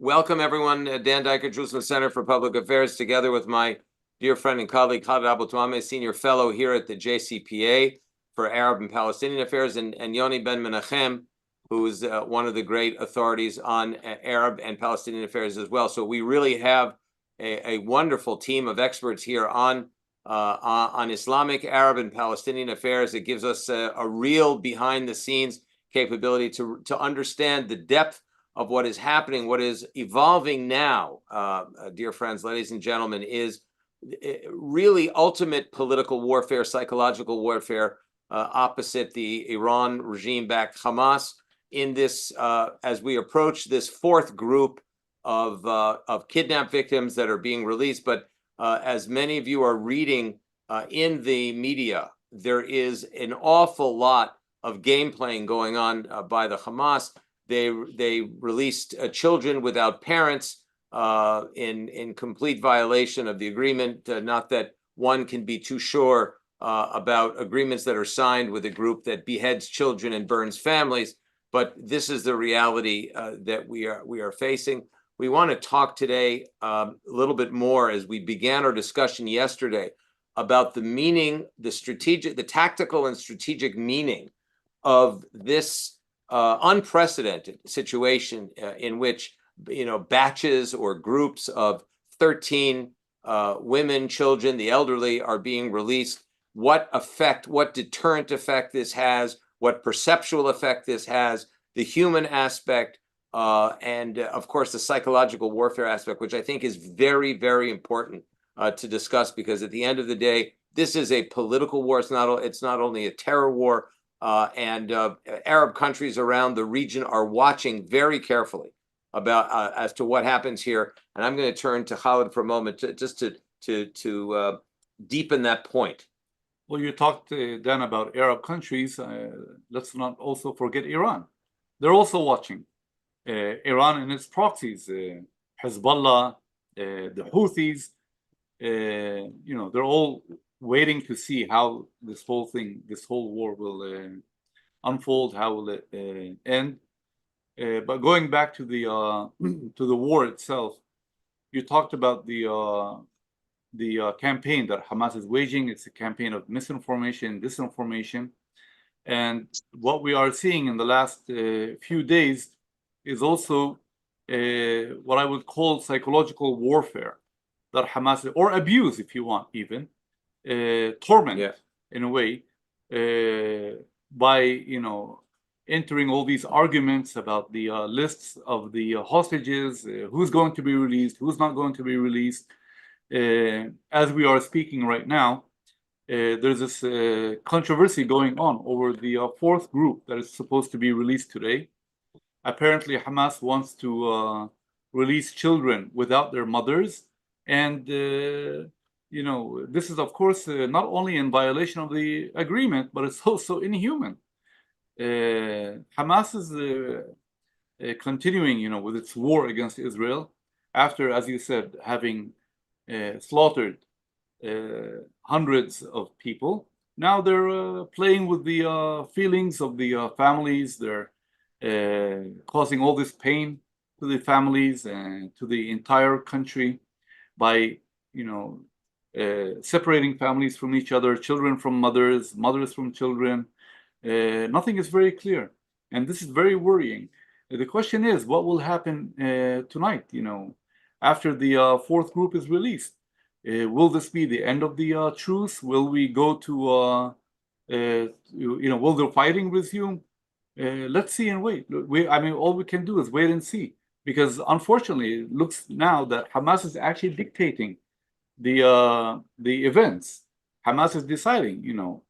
Welcome, everyone. Dan Diker, Jerusalem Center for Public Affairs, together with my dear friend and colleague, Khaled Toameh, Senior Fellow here at the JCPA for Arab and Palestinian Affairs, and Yoni Ben Menachem, who is one of the great authorities on Arab and Palestinian affairs as well. So we really have a wonderful team of experts here on Islamic, Arab, and Palestinian affairs. It gives us a real behind-the-scenes capability to understand the depth of what is happening. What is evolving now, dear friends, ladies and gentlemen, is really ultimate political warfare, psychological warfare opposite the Iran regime-backed Hamas. In this, as we approach this fourth group of kidnapped victims that are being released, but as many of you are reading in the media, there is an awful lot of game playing going on by the Hamas. They released children without parents in complete violation of the agreement. Not that one can be too sure about agreements that are signed with a group that beheads children and burns families, but this is the reality that we are facing. We want to talk today a little bit more, as we began our discussion yesterday, about the meaning, the tactical and strategic meaning of this unprecedented situation in which, batches or groups of 13 women, children, the elderly are being released. What deterrent effect this has, what perceptual effect this has, the human aspect, and of course the psychological warfare aspect, which I think is very, very important to discuss, because at the end of the day, this is a political war. It's not only a terror war, and Arab countries around the region are watching very carefully about as to what happens here. And I'm going to turn to Khaled for a moment to deepen that point. Well, you talked, Dan, about Arab countries. Let's not also forget Iran. They're also watching. Iran and its proxies, Hezbollah, the Houthis, they're all waiting to see how this whole war will unfold, how will it end. But going back to the war itself, you talked about the campaign that Hamas is waging. It's a campaign of misinformation, disinformation, and what we are seeing in the last few days is also what I would call psychological warfare that Hamas, or abuse, if you want, even torment, in a way, by entering all these arguments about the lists of the hostages, who's going to be released, who's not going to be released. As we are speaking right now, there's this controversy going on over the fourth group that is supposed to be released today. Apparently, Hamas wants to release children without their mothers, and this is, of course, not only in violation of the agreement, but it's also inhuman. Hamas is continuing, with its war against Israel after, as you said, having slaughtered hundreds of people. Now they're playing with the feelings of the families. They're causing all this pain to the families and to the entire country by, separating families from each other, children from mothers, mothers from children. Nothing is very clear, and this is very worrying. The question is, what will happen tonight? After the fourth group is released, will this be the end of the truce? Will we go to, will the fighting resume? Let's see and wait. All we can do is wait and see, because unfortunately, it looks now that Hamas is actually dictating the events. Hamas is deciding,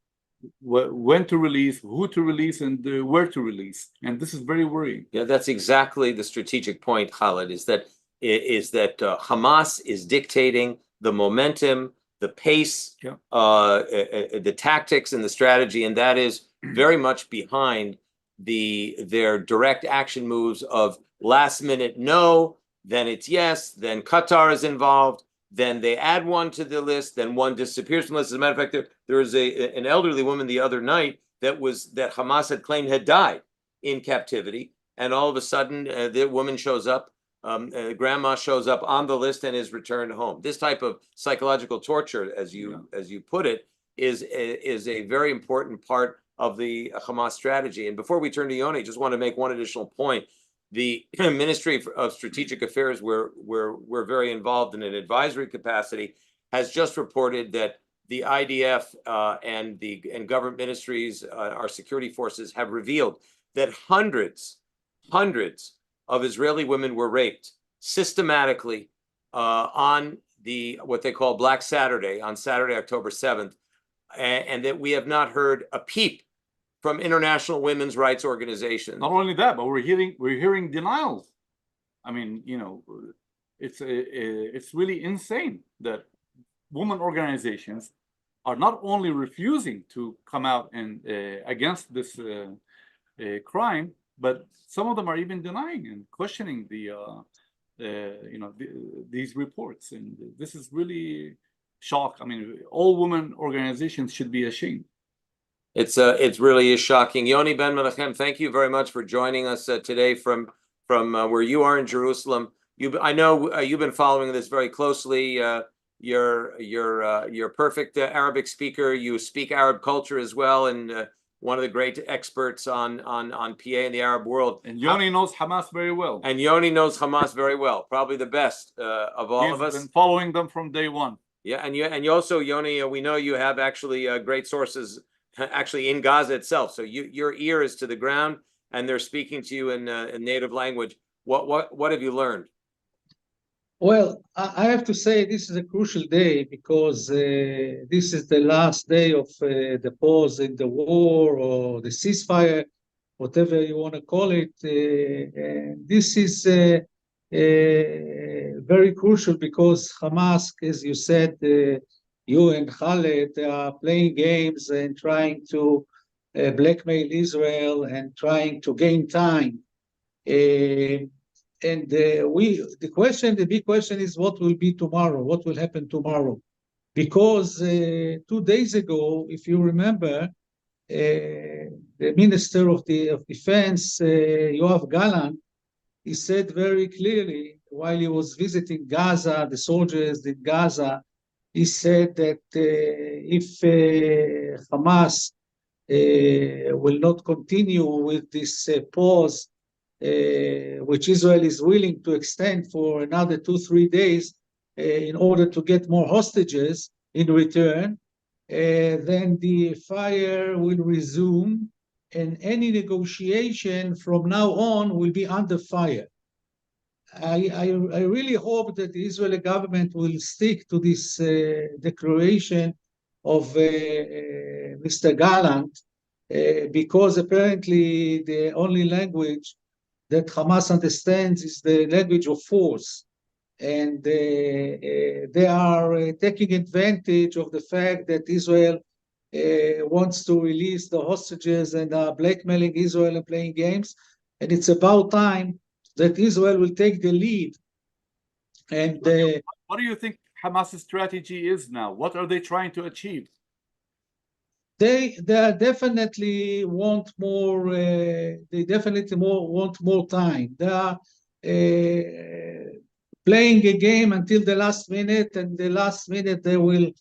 when to release, who to release, and where to release, and this is very worrying. Yeah, that's exactly the strategic point, Khaled. Is that Hamas is dictating the momentum, the pace, the tactics, and the strategy, and that is very much behind their direct action moves of last minute no, then it's yes, then Qatar is involved, then they add one to the list, then one disappears from the list. As a matter of fact, there was an elderly woman the other night that Hamas had claimed had died in captivity, and all of a sudden the woman shows up grandma shows up on the list and is returned home. This type of psychological torture, as you put it, is a very important part of the Hamas strategy. And before we turn to Yoni, just want to make one additional point. The Ministry of Strategic Affairs, where we're very involved in an advisory capacity, has just reported that the IDF and government ministries, our security forces, have revealed that hundreds of Israeli women were raped systematically on what they call Black Saturday, on Saturday, October 7th, and that we have not heard a peep from international women's rights organizations. Not only that, but we're hearing denials. I mean, you know, it's really insane that women organizations are not only refusing to come out and against this crime, but some of them are even denying and questioning these reports. And this is really shock. I mean, all women organizations should be ashamed. It really is shocking. Yoni Ben Menachem, thank you very much for joining us today from where you are in Jerusalem. I know you've been following this very closely. You're a perfect Arabic speaker. You speak Arab culture as well, and one of the great experts on PA in the Arab world. And Yoni knows Hamas very well. And Yoni knows Hamas very well, probably the best of all of us. He's been following them from day one. Yeah, and you also, Yoni, we know you have actually great sources actually in Gaza itself. So your ear is to the ground, and they're speaking to you in native language. What have you learned? Well, I have to say this is a crucial day because this is the last day of the pause in the war or the ceasefire, whatever you want to call it. And this is very crucial because Hamas, as you said, you and Khaled are playing games and trying to blackmail Israel and trying to gain time. And the big question is what will be tomorrow? What will happen tomorrow? Because 2 days ago, if you remember, the Minister of Defense, Yoav Gallant, he said very clearly while he was visiting Gaza, the soldiers in Gaza, he said that if Hamas will not continue with this pause, which Israel is willing to extend for another 2-3 days in order to get more hostages in return, then the fire will resume and any negotiation from now on will be under fire. I really hope that the Israeli government will stick to this declaration of Mr. Gallant, because apparently the only language that Hamas understands is the language of force. And they are taking advantage of the fact that Israel wants to release the hostages and are blackmailing Israel and playing games. And it's about time that Israel will take the lead. And what do you think Hamas's strategy is now? What are they trying to achieve? They definitely want more. They definitely want more time. They are playing a game until the last minute, and the last minute they will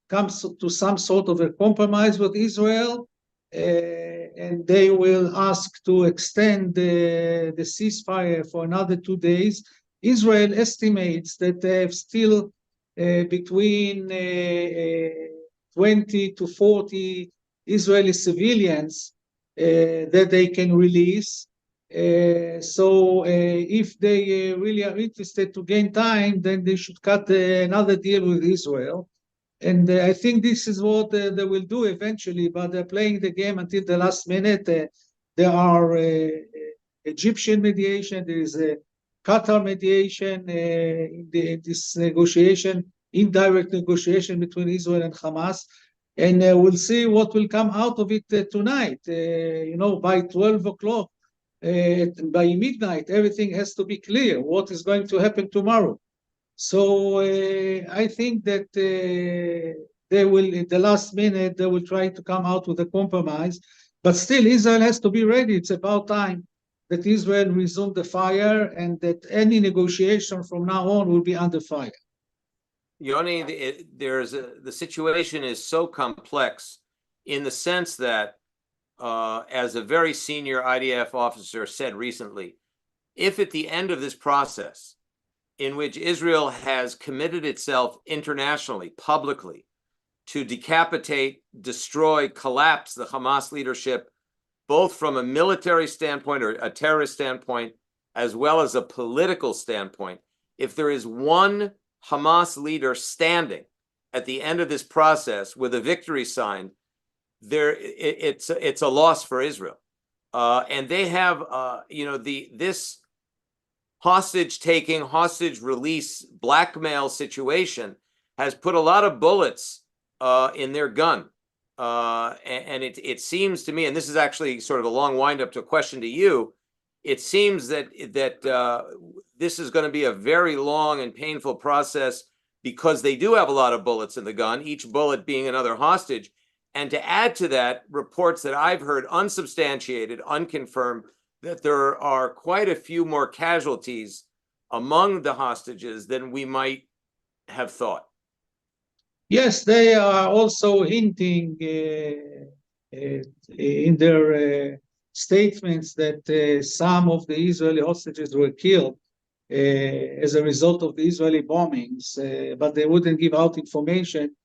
come to some sort of a compromise with Israel, and they will ask to extend the ceasefire for another 2 days. Israel estimates that they have still between 20 to 40 Israeli civilians that they can release. So if they really are interested to gain time, then they should cut another deal with Israel. And I think this is what they will do eventually, but they're playing the game until the last minute. There are Egyptian mediation, there is a Qatar mediation in this negotiation, indirect negotiation between Israel and Hamas. And we'll see what will come out of it tonight. By 12 o'clock, by midnight, everything has to be clear what is going to happen tomorrow. So I think that they will, at the last minute, they will try to come out with a compromise. But still, Israel has to be ready. It's about time that Israel resume the fire and that any negotiation from now on will be under fire. Yoni, the situation is so complex in the sense that, as a very senior IDF officer said recently, if at the end of this process, in which Israel has committed itself internationally, publicly, to decapitate, destroy, collapse the Hamas leadership, both from a military standpoint or a terrorist standpoint, as well as a political standpoint, if there is one Hamas leader standing at the end of this process with a victory sign, it's a loss for Israel. And they have, this hostage taking, hostage release, blackmail situation has put a lot of bullets in their gun. And it seems to me, and this is actually sort of a long wind up to a question to you, it seems that this is going to be a very long and painful process because they do have a lot of bullets in the gun, each bullet being another hostage. And to add to that, reports that I've heard, unsubstantiated, unconfirmed, that there are quite a few more casualties among the hostages than we might have thought. Yes, they are also hinting in their statements that some of the Israeli hostages were killed as a result of the Israeli bombings, but they wouldn't give out information.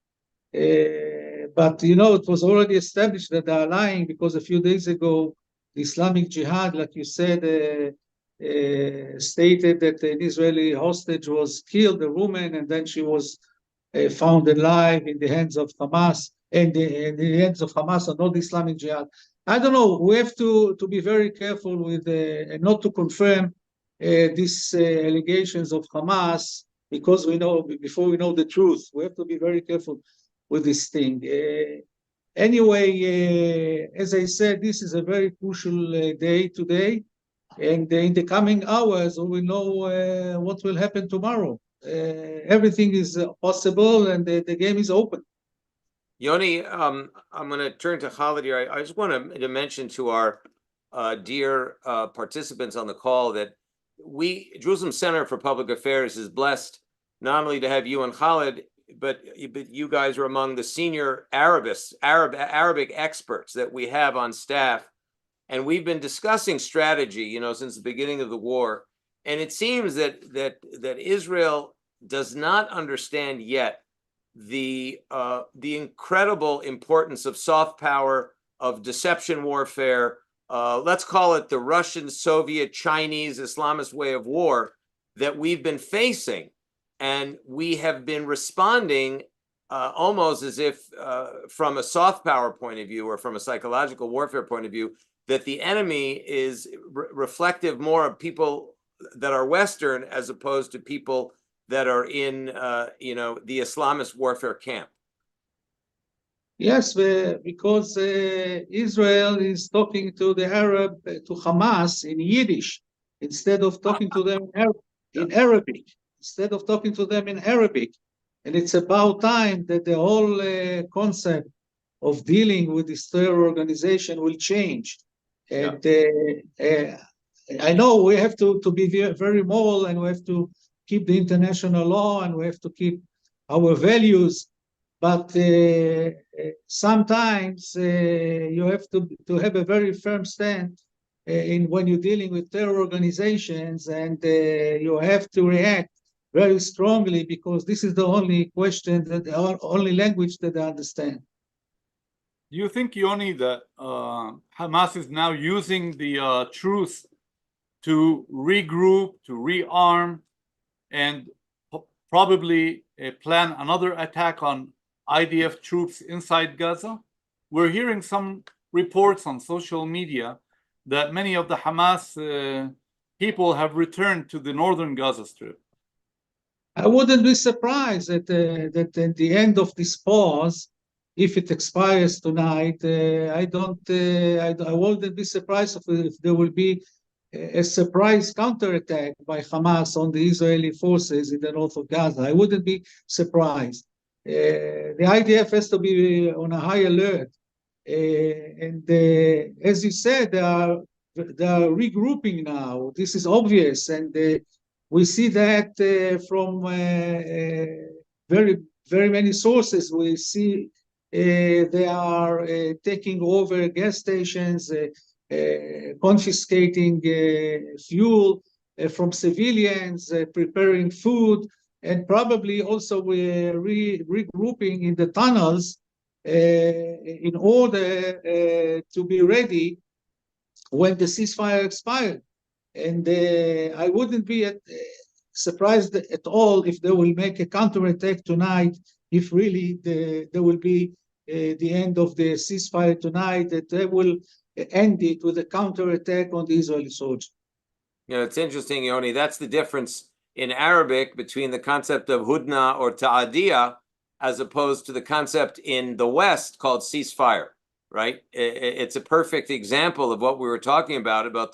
But, it was already established that they are lying because a few days ago, the Islamic Jihad, like you said, stated that an Israeli hostage was killed, a woman, and then she was found alive in the hands of Hamas, and in the hands of Hamas and not the Islamic Jihad. I don't know. We have to be very careful with and not to confirm these allegations of Hamas because before we know the truth. We have to be very careful with this thing. Anyway, as I said, this is a very crucial day today, and in the coming hours, we will know what will happen tomorrow. Everything is possible, and the game is open. Yoni, I'm going to turn to Khaled here. I just want to mention to our dear participants on the call that Jerusalem Center for Public Affairs is blessed not only to have you and Khaled, but you guys are among the senior Arabic experts that we have on staff. And we've been discussing strategy, since the beginning of the war. And it seems that Israel does not understand yet the incredible importance of soft power, of deception warfare. Let's call it the Russian, Soviet, Chinese, Islamist way of war that we've been facing. And we have been responding almost as if from a soft power point of view or from a psychological warfare point of view, that the enemy is reflective more of people that are Western as opposed to people that are in, the Islamist warfare camp. Yes, because Israel is talking to the to Hamas in Yiddish instead of talking to them in Arabic. Instead of talking to them in Arabic. And it's about time that the whole concept of dealing with this terror organization will change. And I know we have to be very moral, and we have to keep the international law, and we have to keep our values. But sometimes you have to have a very firm stand when you're dealing with terror organizations, and you have to react very strongly because this is the only only language that they understand. Do you think, Yoni, that Hamas is now using the truce to regroup, to rearm, and probably plan another attack on IDF troops inside Gaza? We're hearing some reports on social media that many of the Hamas people have returned to the northern Gaza Strip. I wouldn't be surprised that at the end of this pause, if it expires tonight, I wouldn't be surprised if there will be a surprise counterattack by Hamas on the Israeli forces in the north of Gaza. I wouldn't be surprised. The IDF has to be on a high alert. And as you said, there are regrouping now. This is obvious, and we see that from very many sources. We see they are taking over gas stations, confiscating fuel from civilians, preparing food, and probably also regrouping in the tunnels in order to be ready when the ceasefire expired. And I wouldn't be surprised at all if they will make a counterattack tonight, if really there will be the end of the ceasefire tonight, that they will end it with a counterattack on the Israeli soldiers. Yeah, it's interesting, Yoni. That's the difference in Arabic between the concept of hudna or ta'adiyah as opposed to the concept in the West called ceasefire, right? It's a perfect example of what we were talking about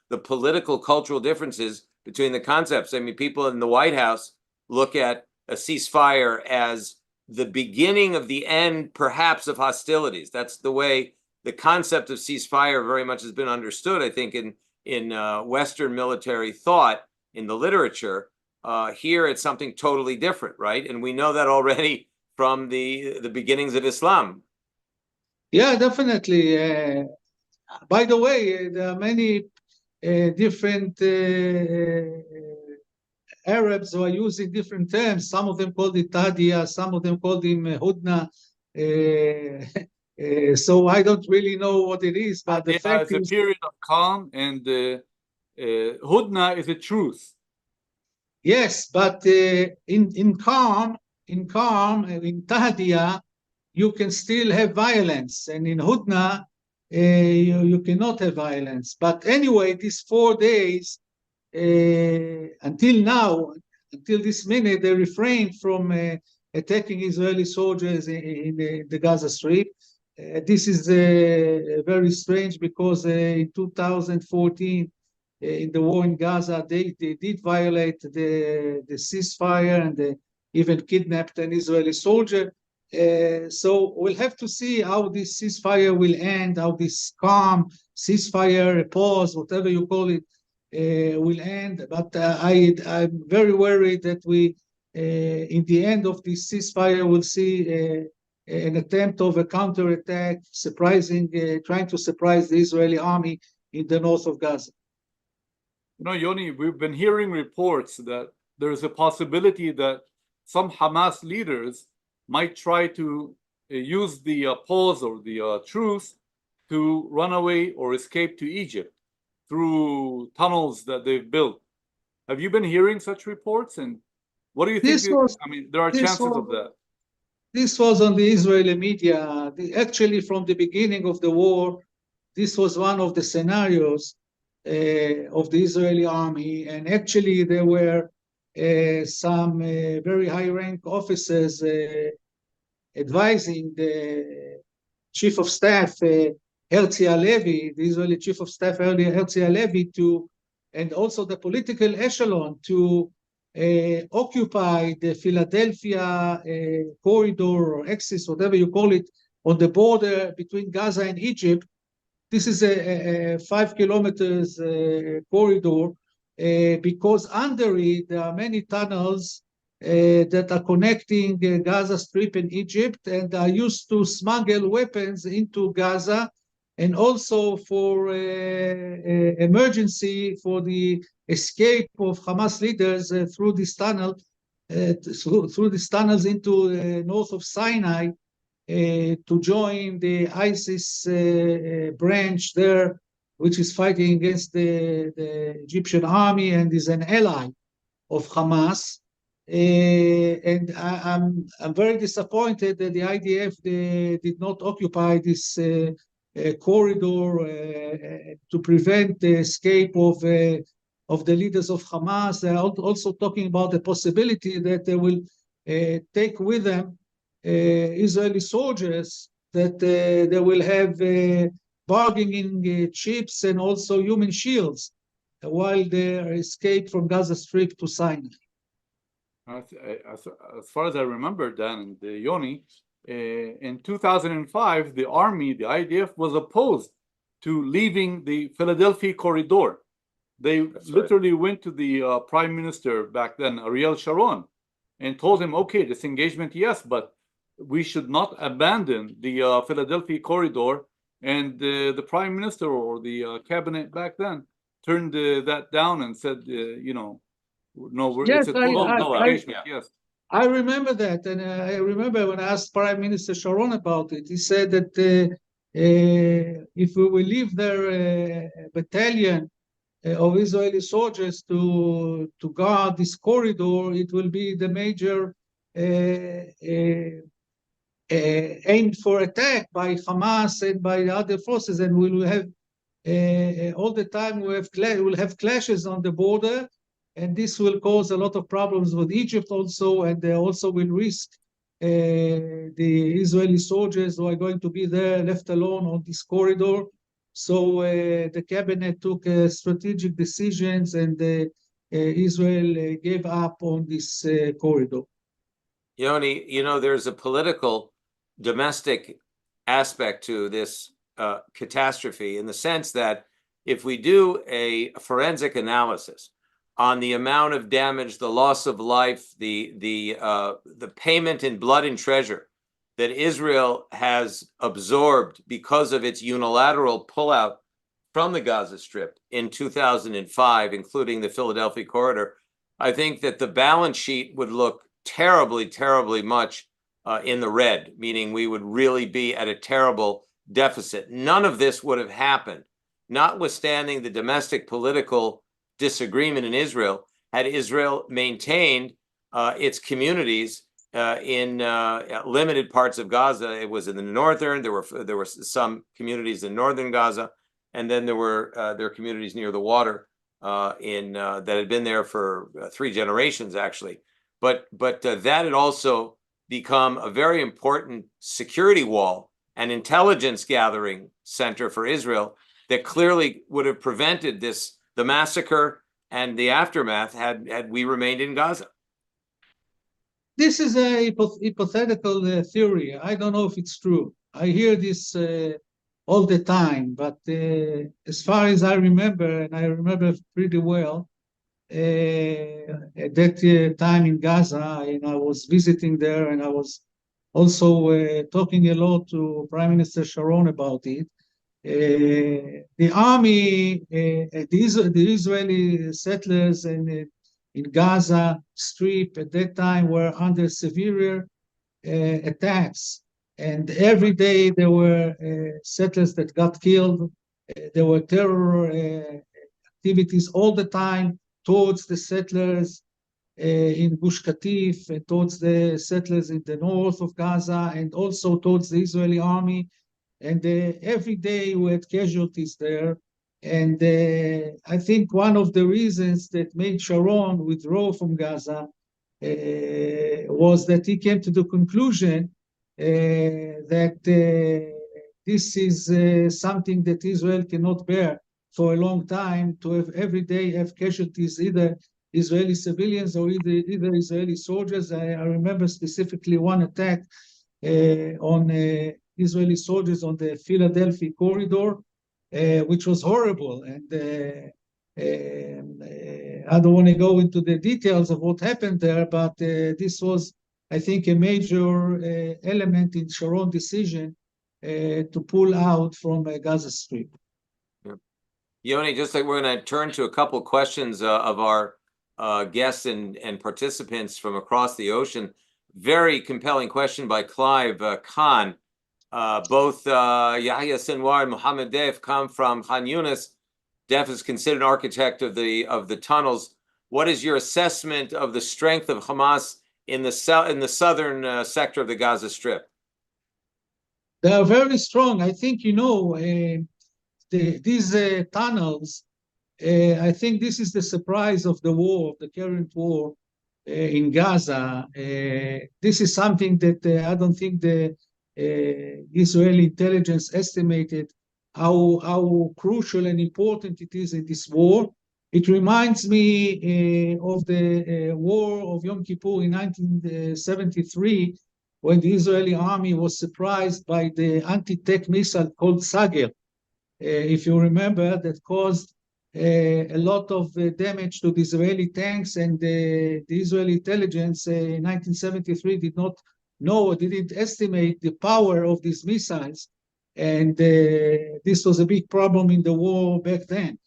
the political, cultural differences between the concepts. I mean, people in the White House look at a ceasefire as the beginning of the end, perhaps, of hostilities. That's the way the concept of ceasefire very much has been understood, I think, in Western military thought, in the literature. Here, it's something totally different, right? And we know that already from the beginnings of Islam. Yeah, definitely. By the way, there are many different Arabs who are using different terms. Some of them call it Tadia, some of them call him Hudna. So I don't really know what it is, but the fact is a period of calm, and Hudna is a truce. Yes, but in calm, in Tahdiya, you can still have violence, and in Hudna, you cannot have violence. But anyway, these 4 days, until now, until this minute, they refrained from attacking Israeli soldiers in the Gaza Strip. This is very strange because in 2014, in the war in Gaza, they did violate the ceasefire, and they even kidnapped an Israeli soldier. So we'll have to see how this ceasefire will end, how this calm ceasefire, pause, whatever you call it, will end. But I'm very worried that we, in the end of this ceasefire, will see an attempt of a counterattack, trying to surprise the Israeli army in the north of Gaza. You know, Yoni, we've been hearing reports that there is a possibility that some Hamas leaders might try to use the pause or the truce to run away or escape to Egypt through tunnels that they've built. Have you been hearing such reports? And what do you think? I mean, there are chances of that. This was on the Israeli media. Actually, from the beginning of the war, this was one of the scenarios of the Israeli army. And actually, there were some very high-rank officers advising the chief of staff, Herzi Halevi, the Israeli chief of staff, Herzi Halevi, and also the political echelon to occupy the Philadelphia corridor or axis, whatever you call it, on the border between Gaza and Egypt. This is a 5 kilometers corridor because under it there are many tunnels that are connecting Gaza Strip and Egypt, and are used to smuggle weapons into Gaza, and also for emergency, for the escape of Hamas leaders through this tunnel, through these tunnels into north of Sinai, to join the ISIS branch there, which is fighting against the Egyptian army and is an ally of Hamas. And I'm very disappointed that the IDF did not occupy this corridor to prevent the escape of the leaders of Hamas. They are also talking about the possibility that they will take with them Israeli soldiers, that they will have bargaining chips and also human shields while they escape from Gaza Strip to Sinai. As far as I remember, Dan and Yoni, in 2005, the army, the IDF, was opposed to leaving the Philadelphia corridor. They literally went to the prime minister back then, Ariel Sharon, and told him, okay, disengagement, yes, but we should not abandon the Philadelphia corridor. And the prime minister or the cabinet back then turned that down and said, no, Yes, it's a total engagement. Yes. I remember that, and I remember when I asked Prime Minister Sharon about it, he said that if we will leave their battalion of Israeli soldiers to guard this corridor, it will be the major aimed for attack by Hamas and by the other forces, and we will have all the time we'll have clashes on the border. And this will cause a lot of problems with Egypt also, and they also will risk the Israeli soldiers who are going to be there left alone on this corridor. So the cabinet took strategic decisions, and Israel gave up on this corridor. Yoni, there's a political, domestic aspect to this catastrophe, in the sense that if we do a forensic analysis on the amount of damage, the loss of life, the payment in blood and treasure that Israel has absorbed because of its unilateral pullout from the Gaza Strip in 2005, including the Philadelphia corridor, I think that the balance sheet would look terribly, terribly much in the red, meaning we would really be at a terrible deficit. None of this would have happened, notwithstanding the domestic political disagreement in Israel, had Israel maintained its communities in limited parts of Gaza. It was in the northern. There were some communities in northern Gaza, and then there were communities near the water that had been there for 3 generations actually. But that had also become a very important security wall and intelligence gathering center for Israel that clearly would have prevented the massacre and the aftermath had we remained in Gaza. This is a hypothetical theory. I don't know if it's true. I hear this all the time, but as far as I remember, and I remember pretty well, at that time in Gaza, and I was visiting there, and I was also talking a lot to Prime Minister Sharon about it. The army, the Israeli settlers in Gaza Strip at that time were under severe attacks, and every day there were settlers that got killed. There were terror activities all the time towards the settlers in Gush Katif, and towards the settlers in the north of Gaza, and also towards the Israeli army. And every day we had casualties there. And I think one of the reasons that made Sharon withdraw from Gaza was that he came to the conclusion that this is something that Israel cannot bear for a long time, to have every day have casualties, either Israeli civilians or either Israeli soldiers. I remember specifically one attack on Israeli soldiers on the Philadelphia corridor, which was horrible. And I don't want to go into the details of what happened there, but this was, I think, a major element in Sharon's decision to pull out from Gaza Strip. Yeah. Yoni, just like we're going to turn to a couple questions of our guests and participants from across the ocean. Very compelling question by Clive Khan. Both Yahya Sinwar and Mohammed Deif come from Khan Yunis. Deif is considered an architect of the tunnels. What is your assessment of the strength of Hamas in the southern sector of the Gaza Strip? They are very strong. I think, these tunnels, I think this is the surprise of the war, of the current war in Gaza. This is something that I don't think the Israeli intelligence estimated how crucial and important it is in this war. It reminds me of the war of Yom Kippur in 1973, when the Israeli army was surprised by the anti-tank missile called Sagel. if you remember, that caused a lot of damage to the Israeli tanks, and the Israeli intelligence in 1973 did not know or didn't estimate the power of these missiles, and this was a big problem in the war back then.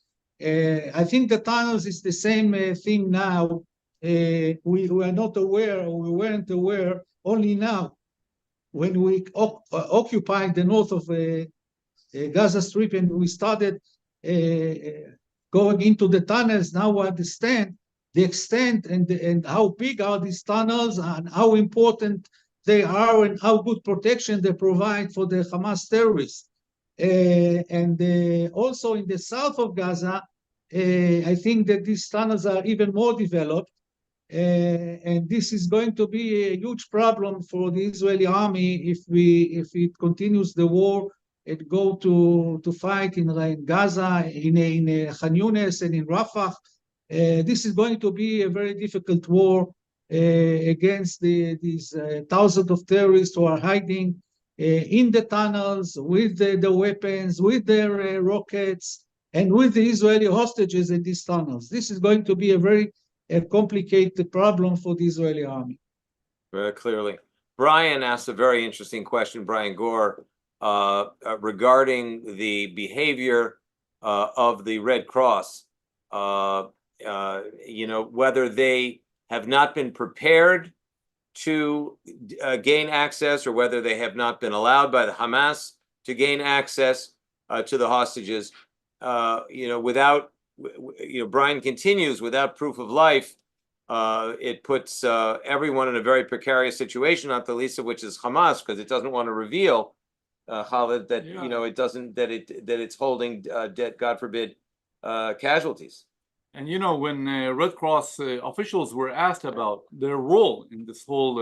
I think the tunnels is the same thing now. We are not aware, or we weren't aware only now when we occupied the north of Gaza Strip and we started going into the tunnels. Now we understand the extent and how big are these tunnels and how important they are and how good protection they provide for the Hamas terrorists. And also in the south of Gaza, I think that these tunnels are even more developed. And this is going to be a huge problem for the Israeli army if it continues the war and go to fight in Gaza, in Khan Yunis and in Rafah. This is going to be a very difficult war against these thousands of terrorists who are hiding in the tunnels with the weapons, with their rockets, and with the Israeli hostages in these tunnels. This is going to be a very complicated problem for the Israeli army. Very clearly. Brian asked a very interesting question, Brian Gore, regarding the behavior of the Red Cross, whether they have not been prepared to gain access or whether they have not been allowed by the Hamas to gain access to the hostages, Brian continues, without proof of life, it puts everyone in a very precarious situation, not the least of which is Hamas, because it doesn't want to reveal, Khaled, that that it's holding dead, God forbid, casualties. And when Red Cross officials were asked about their role in this whole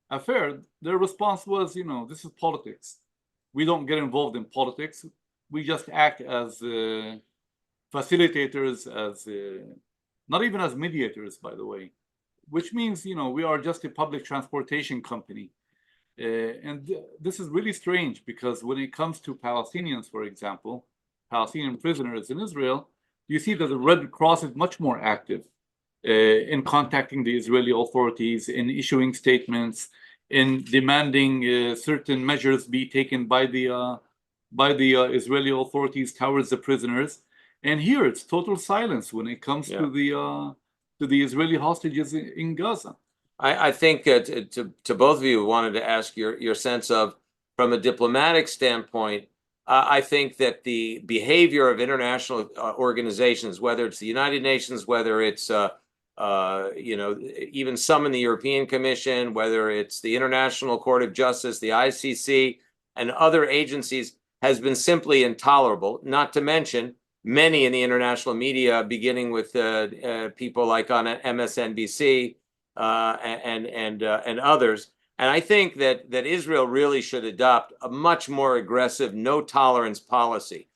affair, their response was, this is politics. We don't get involved in politics. We just act as facilitators, as not even as mediators, by the way, which means, we are just a public transportation company. And this is really strange because when it comes to Palestinians, for example, Palestinian prisoners in Israel, you see that the Red Cross is much more active in contacting the Israeli authorities, in issuing statements, in demanding certain measures be taken by the Israeli authorities towards the prisoners. And here it's total silence when it comes to the Israeli hostages in Gaza. I think to both of you, wanted to ask your sense of, from a diplomatic standpoint, I think that the behavior of international organizations, whether it's the United Nations, whether it's even some in the European Commission, whether it's the International Court of Justice, the ICC, and other agencies, has been simply intolerable. Not to mention many in the international media, beginning with people like on MSNBC and others. And I think that Israel really should adopt a much more aggressive, no tolerance policy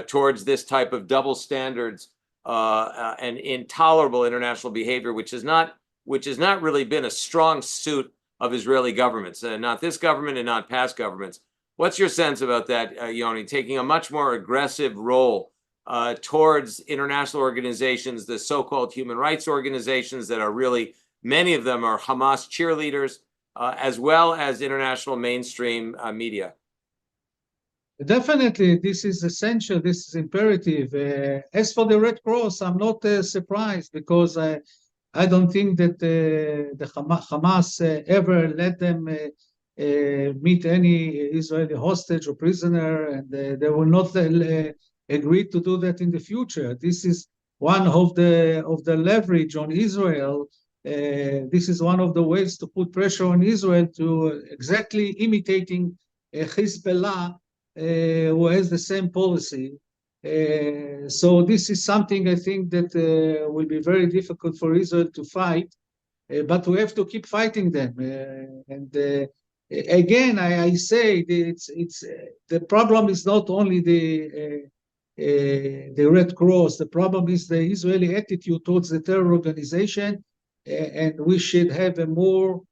towards this type of double standards and intolerable international behavior, which has not really been a strong suit of Israeli governments, not this government and not past governments. What's your sense about that, Yoni, taking a much more aggressive role towards international organizations, the so-called human rights organizations that are really, many of them are Hamas cheerleaders, as well as international mainstream media? Definitely, this is essential. This is imperative. As for the Red Cross, I'm not surprised because I don't think that the Hamas ever let them meet any Israeli hostage or prisoner, and they will not agree to do that in the future. This is one of the leverage on Israel. This is one of the ways to put pressure on Israel to exactly imitating Hezbollah, who has the same policy. So this is something I think that will be very difficult for Israel to fight, but we have to keep fighting them. Again, I say the problem is not only the Red Cross. The problem is the Israeli attitude towards the terror organization, and we should have a more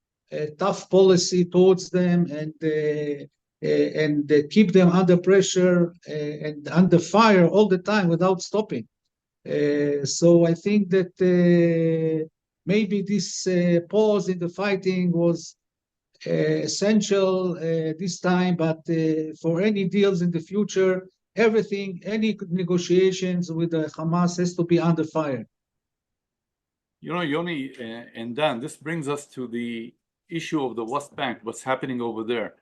tough policy towards them, and and keep them under pressure and under fire all the time without stopping. So I think that maybe this pause in the fighting was essential this time, but for any deals in the future, any negotiations with Hamas has to be under fire. You know, Yoni and Dan, this brings us to the issue of the West Bank, what's happening over there.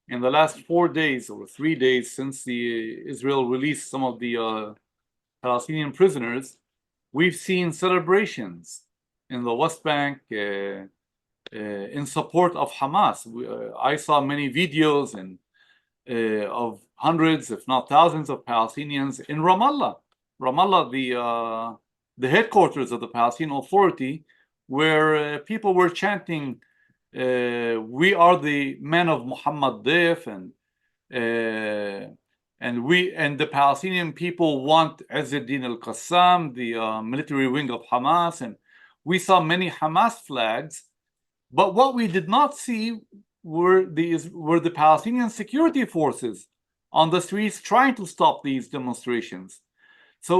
In the last 4 days or 3 days since Israel released some of the Palestinian prisoners, we've seen celebrations in the West Bank in support of Hamas. I saw many videos of hundreds, if not thousands, of Palestinians in Ramallah. Ramallah, the headquarters of the Palestinian Authority, where people were chanting, "We are the men of Muhammad Deif," and the Palestinian people want Izzeddin al-Qassam, the military wing of Hamas, and we saw many Hamas flags. But what we did not see were the Palestinian security forces on the streets trying to stop these demonstrations. So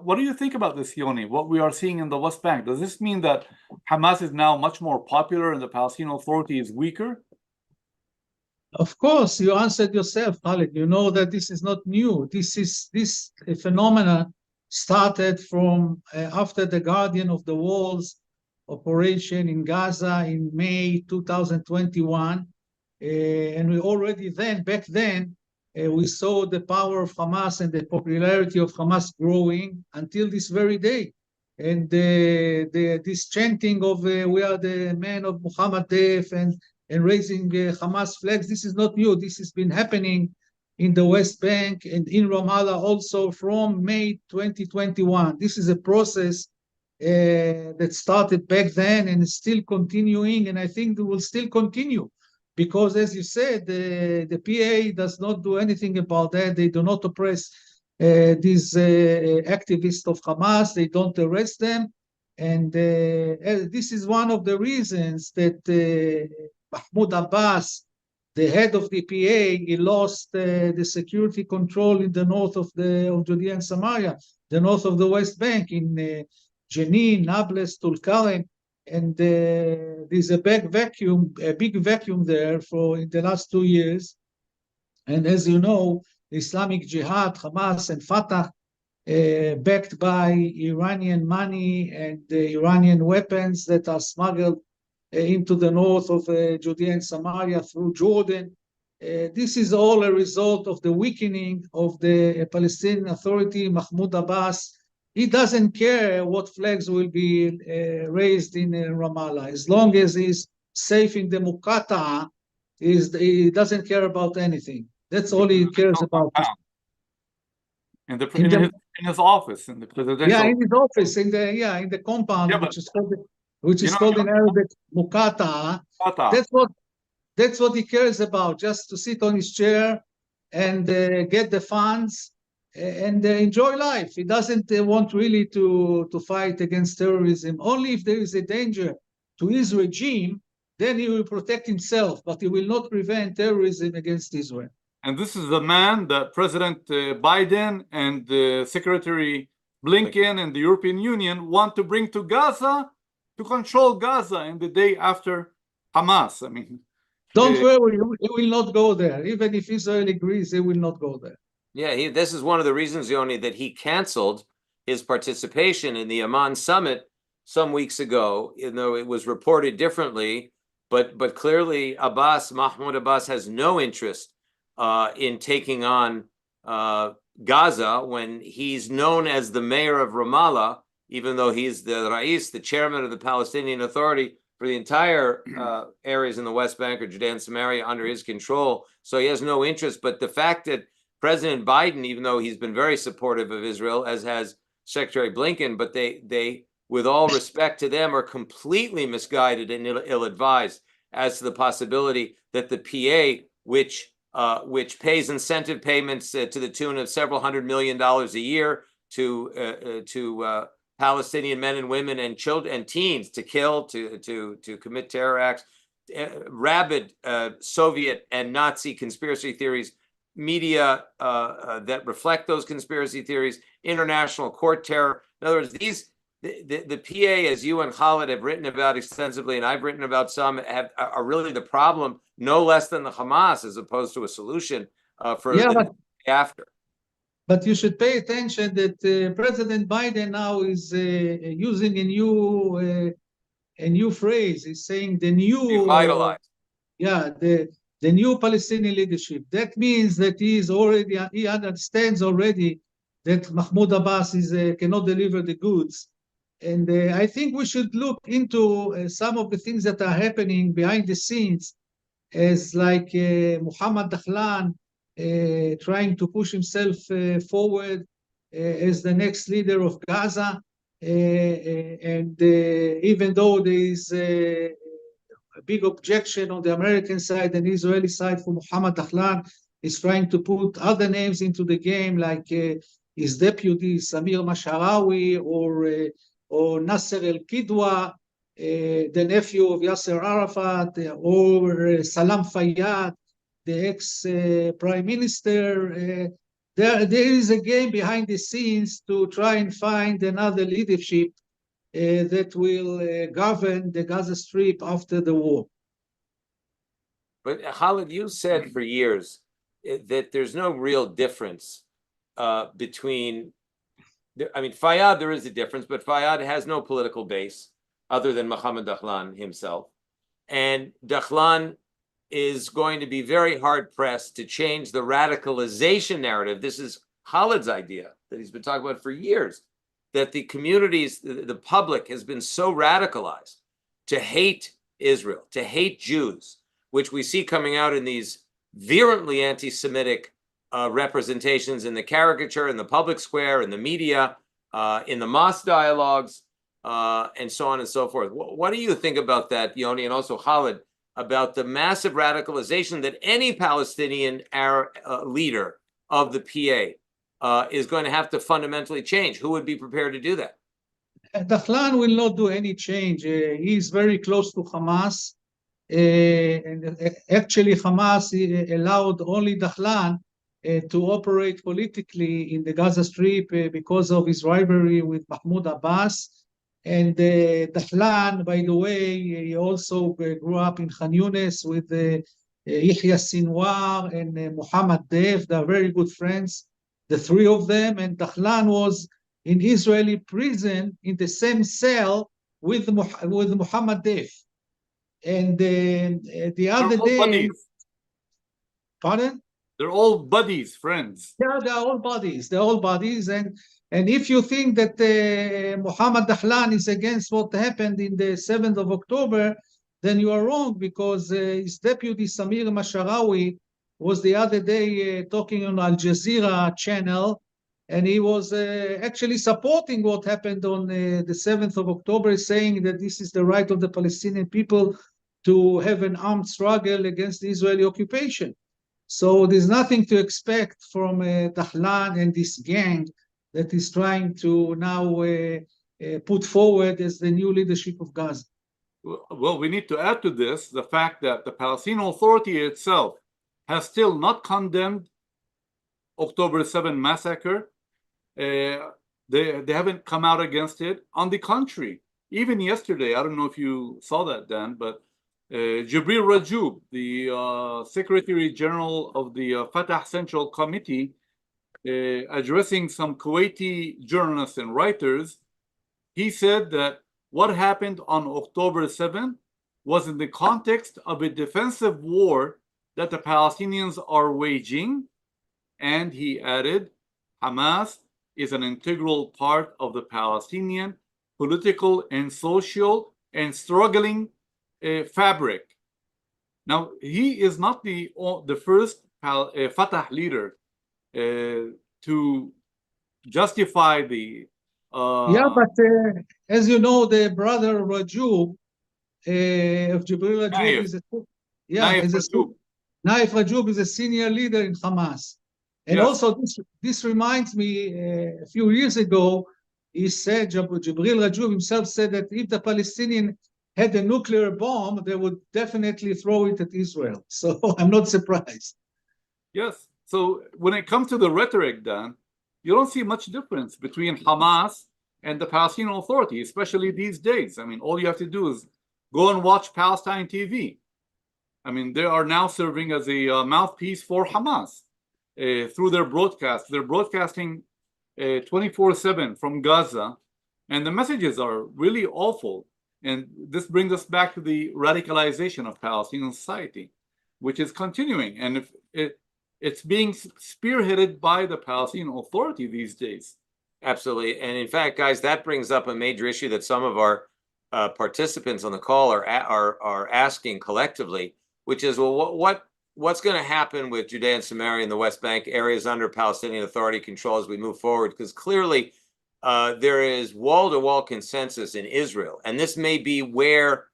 what do you think about this, Yoni? What we are seeing in the West Bank? Does this mean that Hamas is now much more popular and the Palestinian Authority is weaker? Of course, you answered yourself, Khaled. You know that this is not new. This phenomena started from after the Guardian of the Walls operation in Gaza in May 2021, and we already back then, we saw the power of Hamas and the popularity of Hamas growing until this very day. And this chanting of "we are the men of Muhammad Deif" and raising Hamas flags, this is not new. This has been happening in the West Bank and in Ramallah also from May 2021. This is a process that started back then and is still continuing, and I think it will still continue. Because, as you said, the PA does not do anything about that. They do not oppress these activists of Hamas. They don't arrest them. And this is one of the reasons that Mahmoud Abbas, the head of the PA, he lost the security control in the north of Judea and Samaria, the north of the West Bank, in Jenin, Nablus, Tulkarem. And there's a big vacuum there in the last 2 years. And as you know, Islamic Jihad, Hamas, and Fatah, backed by Iranian money and Iranian weapons that are smuggled into the north of Judea and Samaria through Jordan. This is all a result of the weakening of the Palestinian Authority. Mahmoud Abbas, he doesn't care what flags will be raised in Ramallah. As long as he's safe in the Muqata'a, he doesn't care about anything. That's all he cares about. In his office, in the presidential. Yeah, in his office, in the compound, Yeah, which is called in Arabic Muqata'a. That's what he cares about, just to sit on his chair and get the funds and enjoy life. He doesn't want really to fight against terrorism. Only if there is a danger to his regime, then he will protect himself, but he will not prevent terrorism against Israel. And this is the man that President Biden and Secretary Blinken and the European Union want to bring to Gaza, to control Gaza in the day after Hamas. I mean, don't worry, he will not go there. Even if Israel agrees, he will not go there. Yeah, this is one of the reasons, Yoni, that he canceled his participation in the Amman summit some weeks ago, even though it was reported differently. But clearly, Mahmoud Abbas has no interest in taking on Gaza when he's known as the mayor of Ramallah, even though he's the Rais, the chairman of the Palestinian Authority for the entire areas in the West Bank or Judea and Samaria under his control. So he has no interest. But the fact that President Biden, even though he's been very supportive of Israel, as has Secretary Blinken, but they, with all respect to them, are completely misguided and ill-advised as to the possibility that the PA, which pays incentive payments to the tune of several $100 million a year to Palestinian men and women and children and teens to kill, to commit terror acts, rabid Soviet and Nazi conspiracy theories, media that reflect those conspiracy theories, international court terror. In other words, the PA, as you and Khaled have written about extensively, and I've written about some, are really the problem, no less than the Hamas, as opposed to a solution for the after. But you should pay attention that President Biden now is using a new phrase. He's saying the new revitalized. The new Palestinian leadership. That means that he understands already that Mahmoud Abbas cannot deliver the goods. And I think we should look into some of the things that are happening behind the scenes, as like Mohammed Dakhlan trying to push himself forward as the next leader of Gaza. And even though there is a big objection on the American side and Israeli side for Mohammed Dakhlan, is trying to put other names into the game, like his deputy Samir Masharawi or Nasser El-Kidwa, the nephew of Yasser Arafat, or Salam Fayyad, the ex-prime minister. There is a game behind the scenes to try and find another leadership that will govern the Gaza Strip after the war. But Khaled, you said for years that there's no real difference between, I mean, Fayyad, there is a difference, but Fayyad has no political base other than Mohammed Dakhlan himself. And Dakhlan is going to be very hard-pressed to change the radicalization narrative. This is Khaled's idea that he's been talking about for years, that the communities, the public has been so radicalized to hate Israel, to hate Jews, which we see coming out in these virulently anti-Semitic representations in the caricature, in the public square, in the media, in the mosque dialogues, and so on and so forth. What do you think about that, Yoni, and also Khaled, about the massive radicalization that any Palestinian leader of the PA is going to have to fundamentally change? Who would be prepared to do that? Dakhlan will not do any change. He is very close to Hamas. And actually, Hamas allowed only Dakhlan to operate politically in the Gaza Strip because of his rivalry with Mahmoud Abbas. And Dakhlan, by the way, he also grew up in Khan Yunis with Yahya Sinwar and Muhammad Deif. They are very good friends, the three of them. And Dakhlan was in Israeli prison in the same cell with Muhammad Deif. And the other day, buddies. Pardon? They're all buddies, friends. Yeah, they're all buddies. They're all buddies. And if you think that Mohammed Dakhlan is against what happened in the 7th of October, then you are wrong, because his deputy Samir Masharawi was the other day talking on Al Jazeera channel, and he was actually supporting what happened on the 7th of October, saying that this is the right of the Palestinian people to have an armed struggle against the Israeli occupation. So there's nothing to expect from Dakhlan and this gang that is trying to now put forward as the new leadership of Gaza. Well, we need to add to this the fact that the Palestinian Authority itself has still not condemned October 7 massacre. They haven't come out against it. On the contrary, even yesterday, I don't know if you saw that, Dan, but Jibril Rajoub, the Secretary General of the Fatah Central Committee, addressing some Kuwaiti journalists and writers, he said that what happened on October 7 was in the context of a defensive war that the Palestinians are waging. And he added, Hamas is an integral part of the Palestinian political and social and struggling fabric. Now, he is not the first Fatah leader to justify the yeah, but as you know, the brother Rajoub of Jibril Rajoub Naif Rajoub is a senior leader in Hamas. And yes. Also, this reminds me, a few years ago, he said, Jibril Rajoub himself said that if the Palestinian had a nuclear bomb, they would definitely throw it at Israel. So I'm not surprised. Yes. So when it comes to the rhetoric, Dan, you don't see much difference between Hamas and the Palestinian Authority, especially these days. I mean, all you have to do is go and watch Palestine TV. I mean, they are now serving as a mouthpiece for Hamas through their broadcast. They're broadcasting 24/7 from Gaza, and the messages are really awful. And this brings us back to the radicalization of Palestinian society, which is continuing. And if it's being spearheaded by the Palestinian Authority these days. Absolutely. And in fact, guys, that brings up a major issue that some of our participants on the call are asking collectively, which is, well, what's going to happen with Judea and Samaria and the West Bank, areas under Palestinian Authority control as we move forward? Because clearly there is wall-to-wall consensus in Israel. And this may be where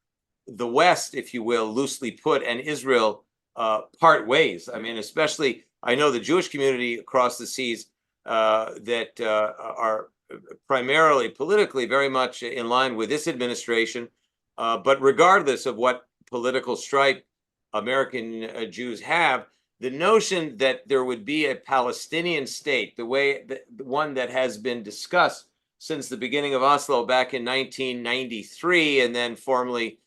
the West, if you will, loosely put, and Israel part ways. I mean, especially, I know the Jewish community across the seas that are primarily politically very much in line with this administration. But regardless of what political stripe American Jews have, the notion that there would be a Palestinian state, the one that has been discussed since the beginning of Oslo back in 1993, and then formally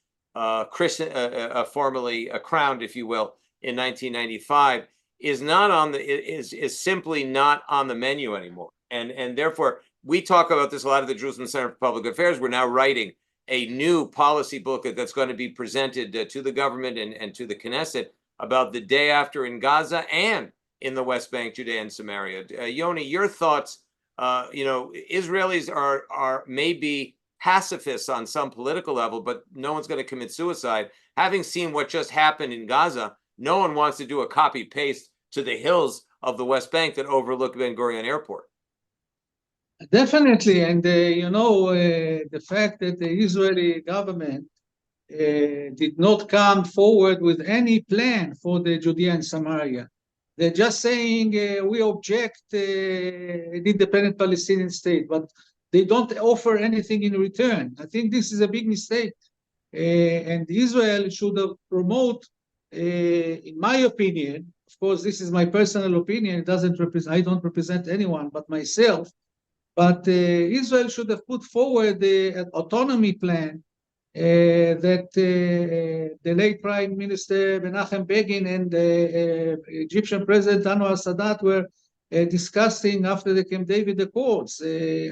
crowned, if you will, in 1995, is not on the is simply not on the menu anymore. And therefore, we talk about this a lot at the Jerusalem Center for Public Affairs. We're now writing a new policy booklet that's going to be presented to the government and to the Knesset about the day after in Gaza and in the West Bank, Judea and Samaria. Yoni, your thoughts? Israelis are maybe pacifists on some political level, but no one's going to commit suicide. Having seen what just happened in Gaza, no one wants to do a copy paste to the hills of the West Bank that overlook Ben Gurion Airport. Definitely, and the fact that the Israeli government did not come forward with any plan for the Judea and Samaria. They're just saying we object an independent Palestinian state, but they don't offer anything in return. I think this is a big mistake, and Israel should promote, in my opinion. Of course, this is my personal opinion. It doesn't represent. I don't represent anyone but myself. But Israel should have put forward an autonomy plan that the late Prime Minister Menachem Begin and the Egyptian President Anwar Sadat were discussing after the Camp David Accords.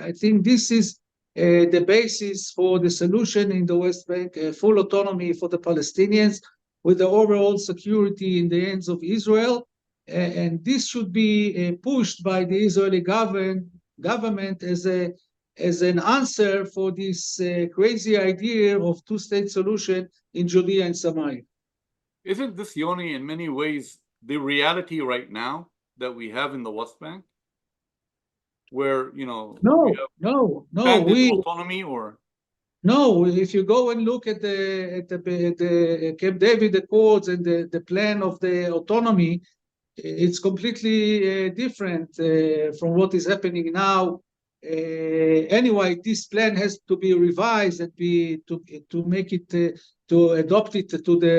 I think this is the basis for the solution in the West Bank, full autonomy for the Palestinians with the overall security in the hands of Israel. And this should be pushed by the Israeli government as an answer for this crazy idea of two-state solution in Judea and Samaria. Isn't this, Yoni, in many ways the reality right now that we have in the West Bank, where no, autonomy or no? If you go and look at the Camp David Accords and the plan of the autonomy, it's completely different from what is happening now. Anyway, this plan has to be revised and to make it to adopt it to the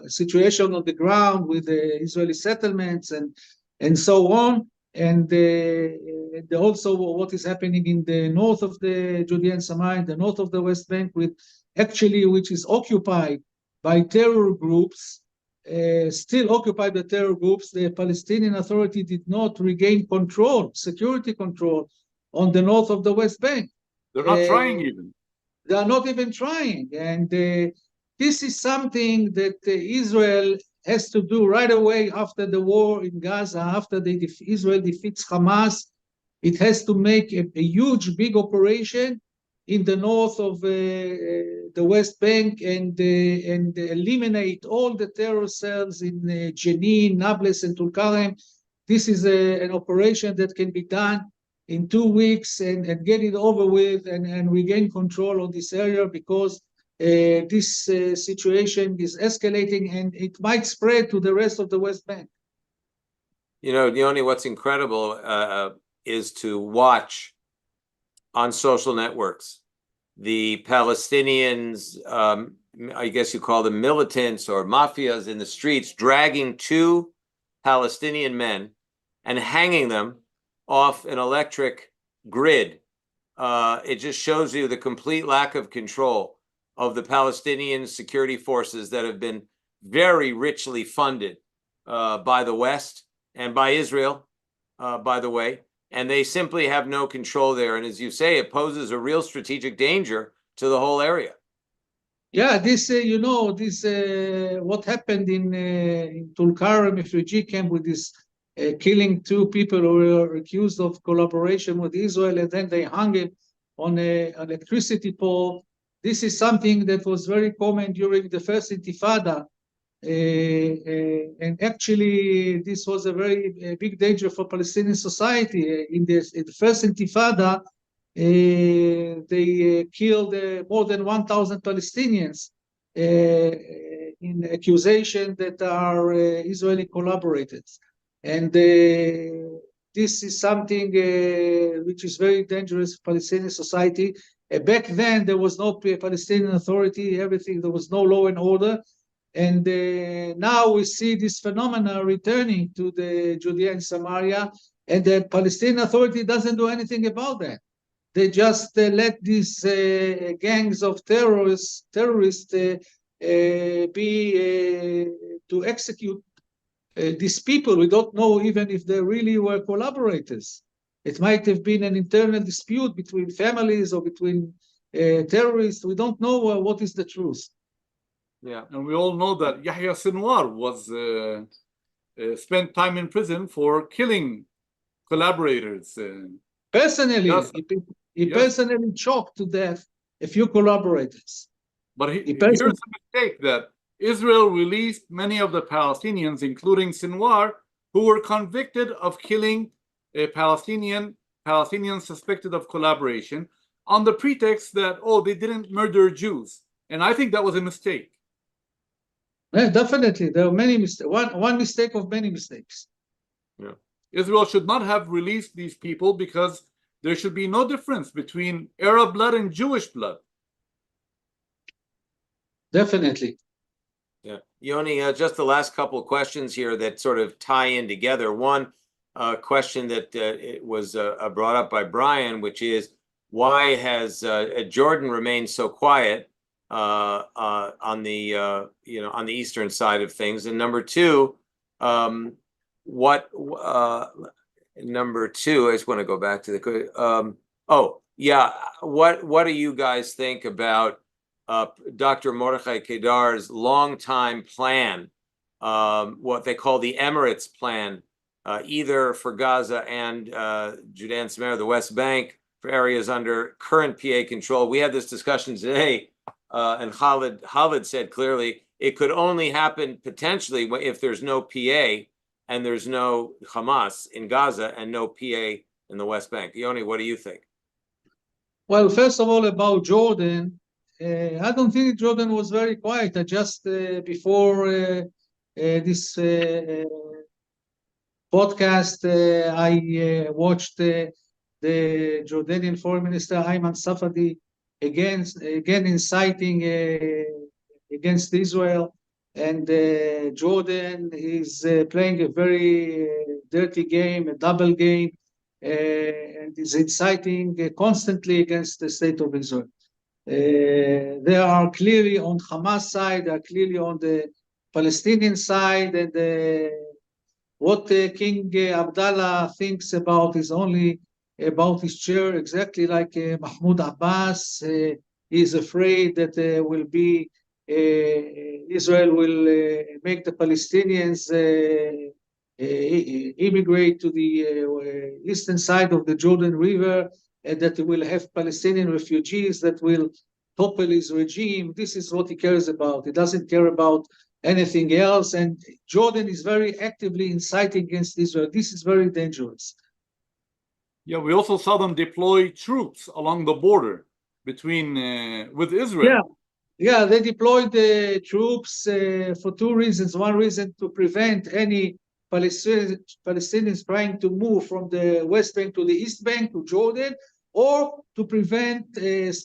situation on the ground with the Israeli settlements and so on, and also what is happening in the north of the Judea and Samaria, the north of the West Bank, which is occupied by terror groups. Still occupied by terror groups. The Palestinian Authority did not regain security control on the north of the West Bank. They're not trying even. They are not even trying. And this is something that Israel has to do right away after the war in Gaza, after Israel defeats Hamas. It has to make a huge, big operation in the north of the West Bank and eliminate all the terror cells in Jenin, Nablus, and Tulkarem. This is an operation that can be done in 2 weeks and get it over with and regain control of this area, because this situation is escalating and it might spread to the rest of the West Bank. Yoni, what's incredible is to watch on social networks the Palestinians I guess you call them militants or mafias in the streets, dragging two Palestinian men and hanging them off an electric grid. It just shows you the complete lack of control of the Palestinian security forces that have been very richly funded by the West and by Israel, by the way, and they simply have no control there. And as you say, it poses a real strategic danger to the whole area. Yeah, this what happened in Tulkarm refugee camp with this killing two people who were accused of collaboration with Israel, and then they hung it on an electricity pole. This is something that was very common during the first Intifada. And actually, this was a very big danger for Palestinian society. In the first Intifada, they killed more than 1,000 Palestinians in accusation that are Israeli collaborators. And this is something which is very dangerous for Palestinian society. Back then, there was no Palestinian Authority, there was no law and order. And now we see this phenomena returning to the Judea and Samaria, and the Palestinian Authority doesn't do anything about that. They just let these gangs of terrorists to execute these people. We don't know even if they really were collaborators. It might have been an internal dispute between families or between terrorists. We don't know what is the truth. Yeah, and we all know that Yahya Sinwar was spent time in prison for killing collaborators. Personally, he yes. personally choked to death a few collaborators. But here's the mistake, that Israel released many of the Palestinians, including Sinwar, who were convicted of killing a Palestinian suspected of collaboration on the pretext that, oh, they didn't murder Jews. And I think that was a mistake. Yeah, definitely. There are many mistakes. One mistake of many mistakes. Yeah. Israel should not have released these people because there should be no difference between Arab blood and Jewish blood. Definitely. Yeah. Yoni, just the last couple of questions here that sort of tie in together. One question that it was brought up by Brian, which is, why has Jordan remained so quiet on the on the eastern side of things? And number two, I just want to go back to the what do you guys think about Dr. Mordechai Kedar's longtime plan, what they call the Emirates plan, either for Gaza and Judea and Samaria, the West Bank, for areas under current PA control? We had this discussion today, and Khaled said clearly it could only happen potentially if there's no PA and there's no Hamas in Gaza and no PA in the West Bank. Yoni, what do you think? Well, first of all, about Jordan, I don't think Jordan was very quiet. Just before this podcast, I watched the Jordanian Foreign Minister Ayman Safadi again inciting against Israel, and Jordan is playing a very dirty game, a double game, and is inciting constantly against the state of Israel. They are clearly on Hamas side, they are clearly on the Palestinian side, and what King Abdallah thinks about is only about his chair, exactly like Mahmoud Abbas. He is afraid that Israel will make the Palestinians immigrate to the eastern side of the Jordan River, and that he will have Palestinian refugees that will topple his regime. This is what he cares about. He doesn't care about anything else. And Jordan is very actively inciting against Israel. This is very dangerous. Yeah, we also saw them deploy troops along the border between with Israel. Yeah, they deployed the troops for two reasons. One reason, to prevent any Palestinians trying to move from the West Bank to the East Bank to Jordan, or to prevent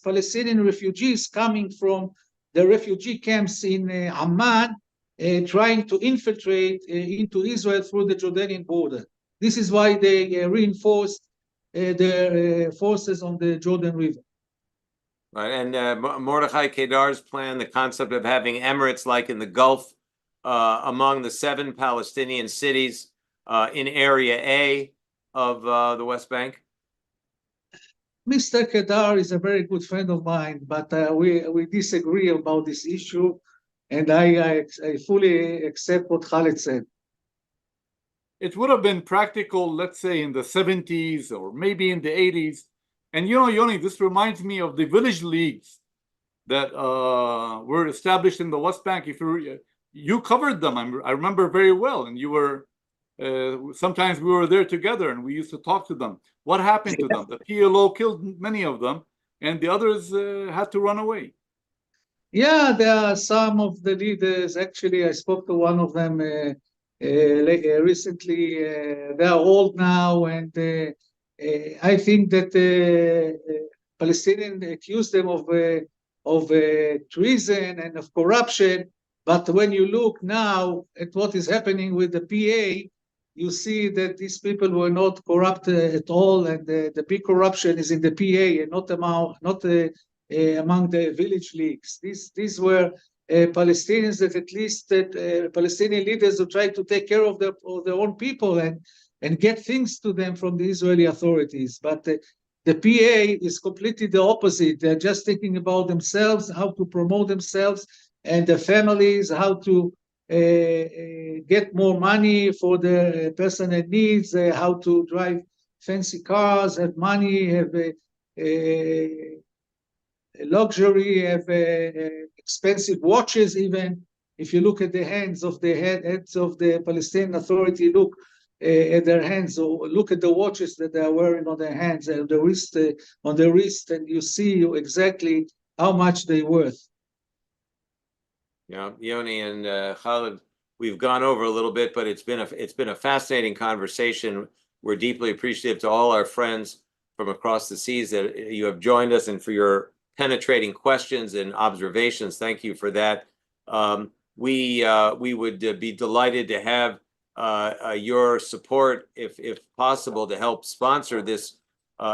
Palestinian refugees coming from the refugee camps in Amman, trying to infiltrate into Israel through the Jordanian border. This is why they reinforced their forces on the Jordan River. Right, and Mordechai Kedar's plan, the concept of having emirates like in the Gulf among the 7 Palestinian cities in Area A of the West Bank? Mr. Kedar is a very good friend of mine, but we disagree about this issue, and I fully accept what Khaled said. It would have been practical, let's say, in the 70s or maybe in the 80s. And you know, Yoni, this reminds me of the village leagues that were established in the West Bank. If you covered them, I remember very well, and you were sometimes we were there together and we used to talk to them. What happened to them? The PLO killed many of them, and the others had to run away. Yeah, there are some of the leaders. Actually, I spoke to one of them recently. They are old now, and I think that Palestinians accuse them of treason and of corruption. But when you look now at what is happening with the PA, you see that these people were not corrupt at all, and the big corruption is in the PA and not among the village leagues. These were Palestinians that at least Palestinian leaders who tried to take care of their own people and get things to them from the Israeli authorities. But the PA is completely the opposite. They're just thinking about themselves, how to promote themselves and their families, how to get more money for their personal needs, how to drive fancy cars, have money, have luxury, have expensive watches even. If you look at the heads of the Palestinian Authority, look at their hands, or look at the watches that they are wearing on their hands and the wrist, and you see exactly how much they're worth. Yeah, Yoni and Khaled, we've gone over a little bit, but it's been a fascinating conversation. We're deeply appreciative to all our friends from across the seas that you have joined us, and for your penetrating questions and observations. Thank you for that. We would be delighted to have your support, if possible, to help sponsor this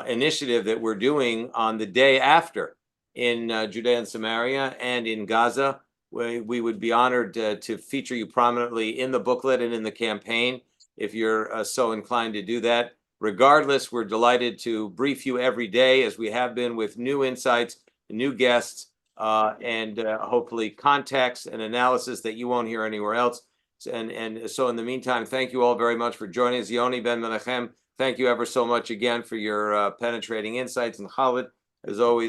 initiative that we're doing on the day after in Judea and Samaria and in Gaza. We would be honored to feature you prominently in the booklet and in the campaign, if you're so inclined to do that. Regardless, we're delighted to brief you every day, as we have been, with new insights, new guests, and hopefully context and analysis that you won't hear anywhere else. And so in the meantime, thank you all very much for joining us. Yoni Ben Menachem, thank you ever so much again for your penetrating insights. And Khaled, as always,